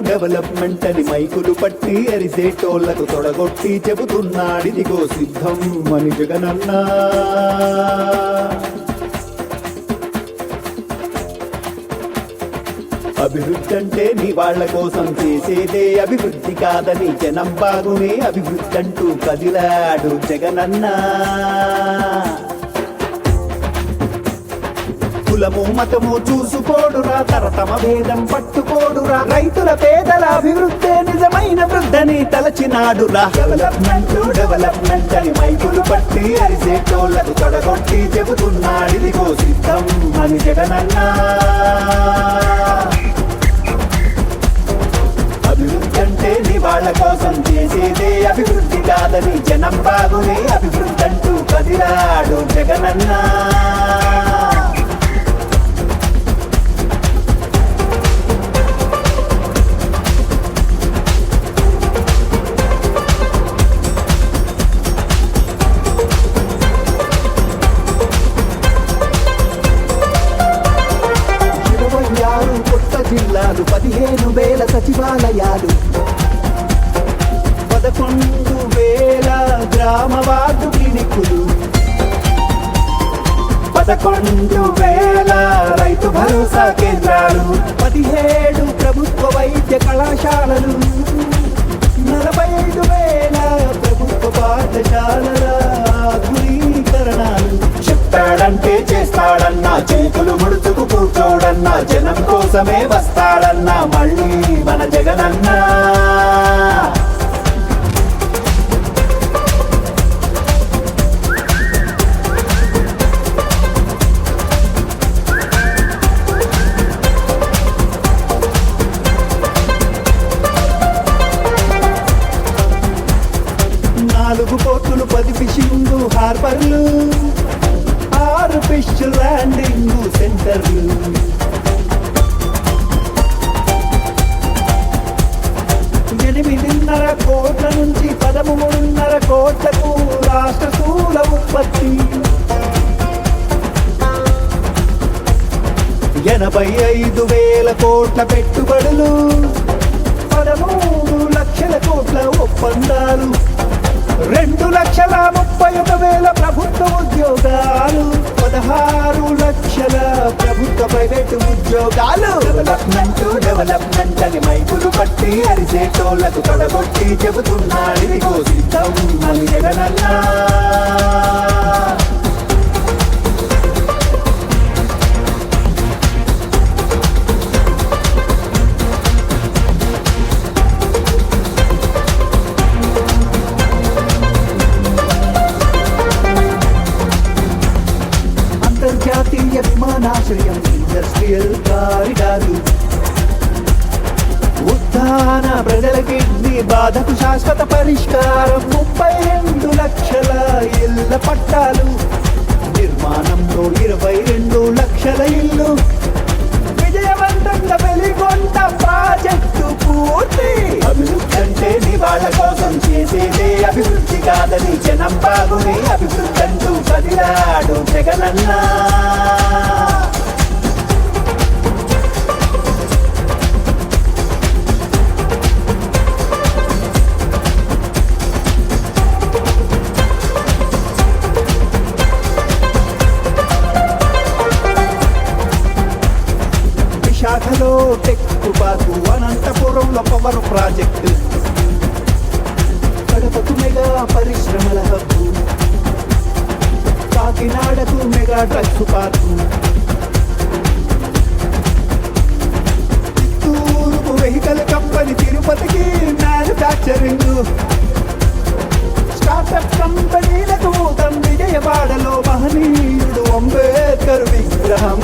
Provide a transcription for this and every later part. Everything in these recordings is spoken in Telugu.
డెవలప్మెంట్ అని మైకులు పట్టి అరిసేటోళ్లకు తొడగొట్టి చెబుతున్నాడిదిగో సిద్ధం అని జగనన్నా. అభివృద్ధి అంటే నీ వాళ్ళ కోసం చేసేదే అభివృద్ధి కాదని జనం బాగునే అభివృద్ధి అంటూ కదిలాడు జగనన్నా. కులము మతము చూసుకోడురా, తరతమ భేదం పట్టుకోడురా, రైతుల పేదల అభివృద్ధే నిజమైన వృద్ధని తలచినాడురా. డెవలప్మెంట్ అని మైకులు పట్టి అరిసేటోళ్లకు తొడగొట్టి చెబుతున్నాడిదిగో సిద్ధం అని జగనన్నా. అభివృద్ధి అంటే నీ వాళ్ళ కోసం చేసేదే అభివృద్ధి కాదని జనం బాగునే అభివృద్ధి అంటూ కదిలాడు జగనన్నా. జిల్లాలు 15,000 సచివాలయాలు 11,000 గ్రామ వార్డు క్లినిక్కులు 11,000 రైతు భరోసా కేంద్రాలు 17 ప్రభుత్వ వైద్య కళాశాలలు 45,000 ప్రభుత్వ పాఠశాలల ఆధునీకరణాలు. చెప్పాడంటే చేస్తాడన్నా, చేతులు ముడుచుకు కూర్చోడన్నా, జనం కోసమే వస్తాడన్నా మళ్ళీ మన జగనన్నా. నాలుగు పోర్టులు 10 ఫిషింగ్ హార్బర్లు 6 ఫిష్ ల్యాండింగ్ సెంటర్లు 8.5 కోట్ల నుంచి 13.5 కోట్లకు రాష్ట్ర స్థూల ఉత్పత్తి 85,000 కోట్ల పెట్టుబడులు 13 లక్షల కోట్ల ఒప్పందాలు 2,31,000 ప్రభుత్వ ఉద్యోగాలు 16 లక్షల ప్రభుత్వ ప్రైవేటు ఉద్యోగాలు. డెవలప్మెంట్ అని మైకులు పట్టి అరిసేటోళ్లకు తొడగొట్టి చెబుతున్నాడిదిగో సిద్ధం అని జగనన్నా. అంతర్జాతీయ విమానాశ్రయం, ఇండస్ట్రియల్ కారిడారు, ఉత్థాన ప్రజల కిడ్నీ బాధకు శాశ్వత పరిష్కారం 32 లక్షల ఇళ్ల పట్టాలు నిర్మాణంలో 22 లక్షల ఇల్లు విజయవంతంగా వెలిగొండ ప్రాజెక్టు పూర్తి. అభివృద్ధి అంటే నీ వాళ్ళ కోసం చేసేదే అభివృద్ధి కాదని జనం బాగునే అభివృద్ధి అంటూ కదిలాడు జగనన్నా. విశాఖలో టెక్కు పార్కు, అనంతపురంలో పవర్ ప్రాజెక్టు, కడపకు మెగా పరిశ్రమల హబ్బు, కాకినాడకు మెగా డ్రగ్స్ పార్కు, చిత్తూరుకు వెహికల్ కంపెనీ, తిరుపతికి మ్యానుఫ్యాక్చరింగ్, స్టార్టప్ కంపెనీలకు విజయవాడలో మహనీయుడు అంబేద్కర్ విగ్రహం.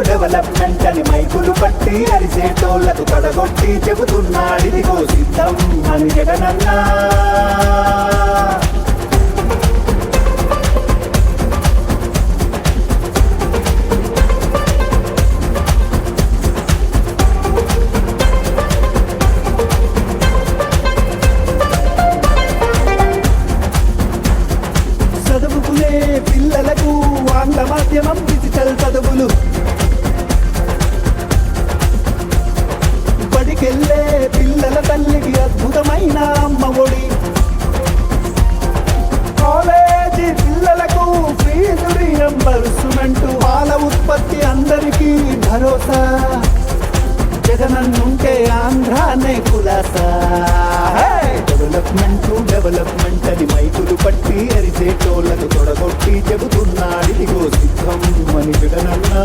డెవలప్మెంట్ అని మైకులు పట్టి అరిసేటోళ్లకు తొడగొట్టి చెబుతున్నాడిదిగో సిద్ధం అని జగనన్నా. చదువుకునే పిల్లలకు ఆంగ్ల మాధ్యమం, డిజిటల్ చదువులు స్కూలుకెళ్ళే పిల్లల తల్లికి అద్భుతమైన అమ్మ ఒడి, కాలేజీ పిల్లలకు ఫీజు రీయింబర్స్మెంట్, పాల ఉత్పత్తి అందరికీ భరోసా, జగనన్నుంటే ఆంధ్రానే కులాసా. డెవలప్మెంట్ అని మైకులు పట్టి అరిసేటోళ్లకు తొడగొట్టి చెబుతున్నాడిదిగో సిద్ధం అని జగనన్నా.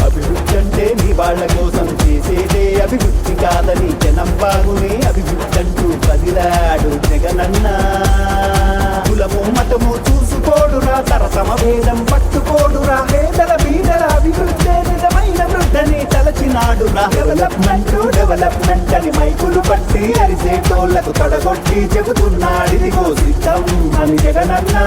అభివృద్ధి అంటే నీ వాళ్ళ కోసం చేసేదే అభివృద్ధి కాదని జనం బాగునే అభివృద్ధి అంటూ కదిలాడు జగనన్నా. కులము మతము చూసుకోడురా, తరతమ భేదం పట్టుకోడురా, పేదల బీదల అభివృద్ధి నిజమైన వృద్ధని తలచినాడురా. డెవలప్మెంట్ అని మైకులు పట్టి అరిసేటోళ్లకు తొడగొట్టి చెబుతున్నాడిదిగో సిద్ధం అని జగనన్నా.